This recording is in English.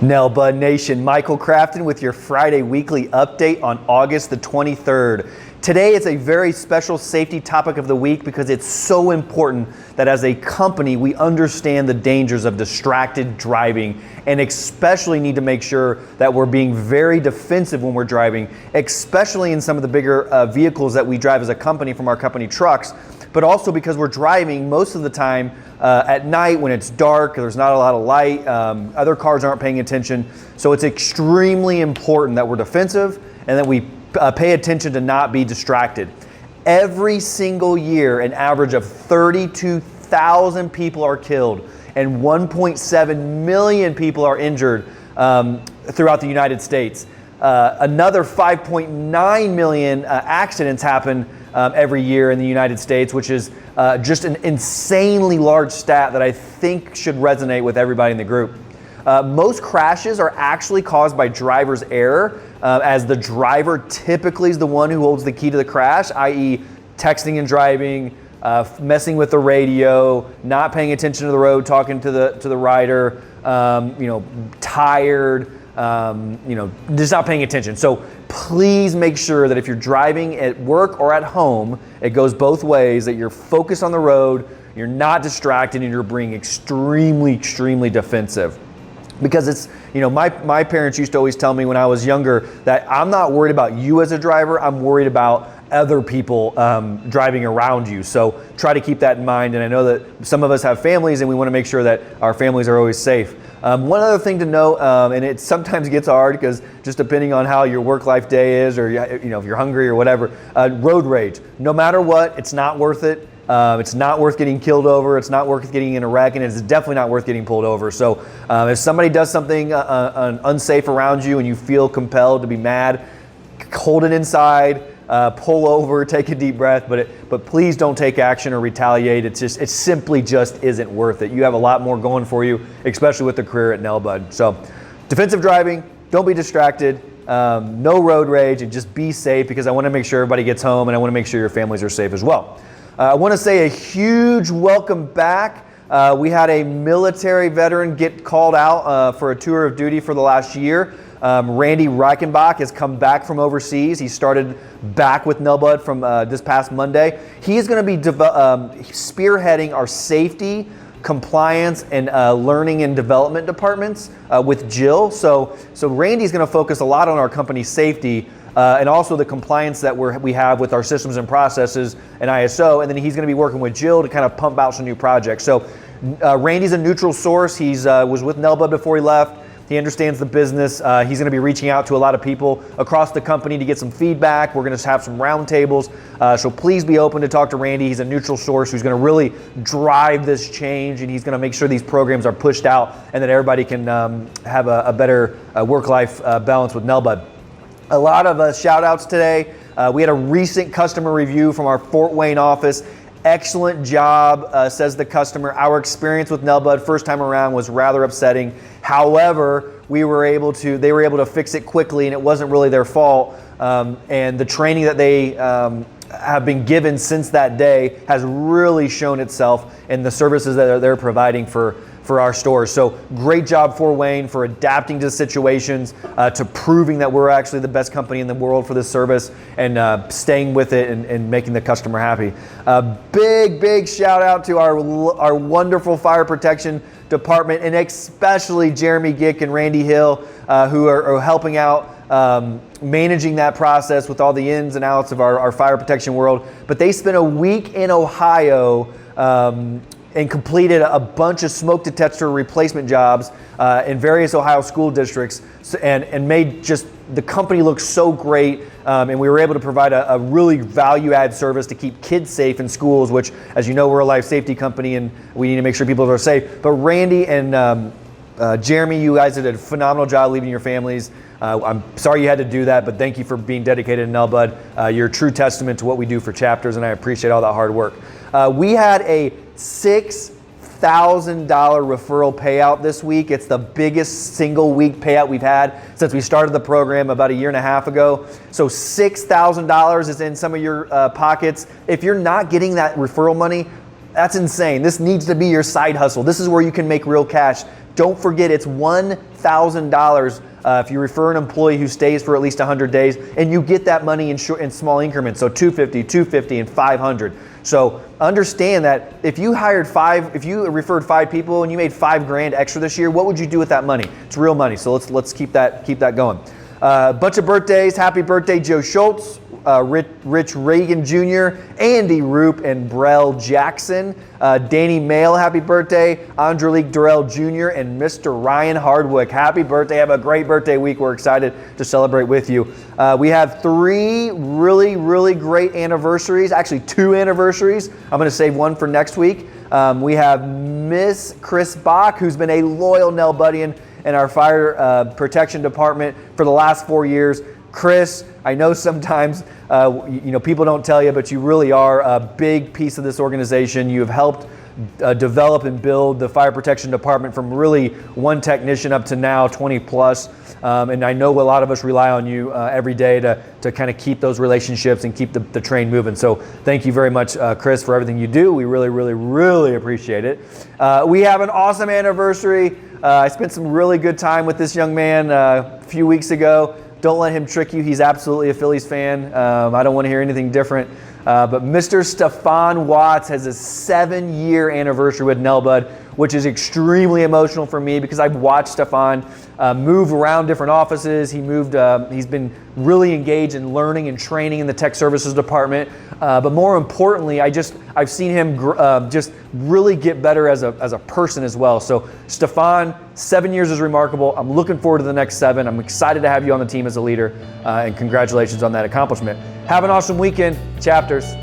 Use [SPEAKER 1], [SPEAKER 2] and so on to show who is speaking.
[SPEAKER 1] Nell Bud Nation, Michael Crafton with your Friday weekly update on August the 23rd. Today is a very special safety topic of the week because it's so important that as a company we understand the dangers of distracted driving and especially need to make sure that we're being very defensive when we're driving, especially in some of the bigger vehicles that we drive as a company from our company trucks, but also because we're driving most of the time at night when it's dark, there's not a lot of light, other cars aren't paying attention. So it's extremely important that we're defensive and that we pay attention to not be distracted. Every single year, an average of 32,000 people are killed and 1.7 million people are injured throughout the United States. Another 5.9 million accidents happen every year in the United States, which is just an insanely large stat that I think should resonate with everybody in the group. Most crashes are actually caused by driver's error, as the driver typically is the one who holds the key to the crash, i.e. texting and driving, messing with the radio, not paying attention to the road, talking to the rider, tired, just not paying attention. So please make sure that if you're driving at work or at home, it goes both ways, that you're focused on the road, you're not distracted, and you're being extremely, extremely defensive. Because it's, my parents used to always tell me when I was younger that I'm not worried about you as a driver, I'm worried about other people driving around you. So try to keep that in mind. And I know that some of us have families and we want to make sure that our families are always safe. One other thing to note, and it sometimes gets hard because just depending on how your work-life day is, or if you're hungry or whatever, road rage. No matter what, it's not worth it. It's not worth getting killed over. It's not worth getting in a wreck, and it's definitely not worth getting pulled over. So if somebody does something unsafe around you and you feel compelled to be mad, hold it inside, pull over, take a deep breath, but please don't take action or retaliate. It simply just isn't worth it. You have a lot more going for you, especially with the career at Nell Bud. So defensive driving, don't be distracted, no road rage, and just be safe, because I want to make sure everybody gets home and I want to make sure your families are safe as well. I want to say a huge welcome back. We had a military veteran get called out for a tour of duty for the last year. Randy Reichenbach has come back from overseas. He started back with Nell Bud from this past Monday. He is going to be spearheading our safety, compliance, and learning and development departments with Jill. So Randy's going to focus a lot on our company's safety and also the compliance that we have with our systems and processes and ISO. And then he's going to be working with Jill to kind of pump out some new projects. So Randy's a neutral source. He's was with Nell Bud before he left. He understands the business. He's going to be reaching out to a lot of people across the company to get some feedback. We're going to have some roundtables. So please be open to talk to Randy. He's a neutral source who's going to really drive this change, and he's going to make sure these programs are pushed out and that everybody can have a better work-life balance with Nell Bud. A lot of shout outs today. We had a recent customer review from our Fort Wayne office. Excellent job, says the customer. Our experience with Nell Bud first time around was rather upsetting. However, they were able to fix it quickly, and it wasn't really their fault. And the training that they have been given since that day has really shown itself in the services that they're providing for our stores. So great job, Fort Wayne, for adapting to situations, to proving that we're actually the best company in the world for this service, and staying with it and making the customer happy. Big shout out to our wonderful fire protection department, and especially Jeremy Gick and Randy Hill, who are helping out managing that process with all the ins and outs of our fire protection world. But they spent a week in Ohio and completed a bunch of smoke detector replacement jobs in various Ohio school districts, and made just the company look so great. And we were able to provide a really value-add service to keep kids safe in schools, which, as you know, we're a life safety company and we need to make sure people are safe. But Randy and Jeremy, you guys did a phenomenal job leaving your families. I'm sorry you had to do that, but thank you for being dedicated to Nell Bud. You're a true testament to what we do for chapters, and I appreciate all that hard work. We had a $6,000 referral payout this week. It's the biggest single week payout we've had since we started the program about a year and a half ago. So $6,000 is in some of your pockets. If you're not getting that referral money, That's insane. This needs to be your side hustle. This is where you can make real cash. Don't forget, it's $1,000 if you refer an employee who stays for at least 100 days, and you get that money in small increments, so $250, $250, and $500. So understand that if you referred 5 people and you made $5,000 extra this year, what would you do with that money? It's real money. So let's keep that going. Bunch of birthdays. Happy birthday, Joe Schultz, Rich Reagan Jr., Andy Roop, and Brell Jackson. Danny Mail, happy birthday. Andrelique Durrell Jr. and Mr. Ryan Hardwick, happy birthday. Have a great birthday week. We're excited to celebrate with you. We have 3 really, really great anniversaries, actually 2 anniversaries. I'm going to save one for next week. We have Miss Chris Bach, who's been a loyal Nell Buddian in our fire protection department for the last 4 years. Chris, I know sometimes people don't tell you, but you really are a big piece of this organization. You have helped develop and build the fire protection department from really one technician up to now 20 plus. And I know a lot of us rely on you every day to kind of keep those relationships and keep the train moving. So thank you very much, Chris, for everything you do. We really, really, really appreciate it. We have an awesome anniversary. I spent some really good time with this young man a few weeks ago. Don't let him trick you. He's absolutely a Phillies fan. I don't want to hear anything different. But Mr. Stefan Watts has a 7-year anniversary with Nell Bud, which is extremely emotional for me because I've watched Stefan move around different offices. He's been really engaged in learning and training in the tech services department. But more importantly, I've seen him just really get better as a person as well. So Stefan, 7 years is remarkable. I'm looking forward to the next 7. I'm excited to have you on the team as a leader, and congratulations on that accomplishment. Have an awesome weekend, Chapters.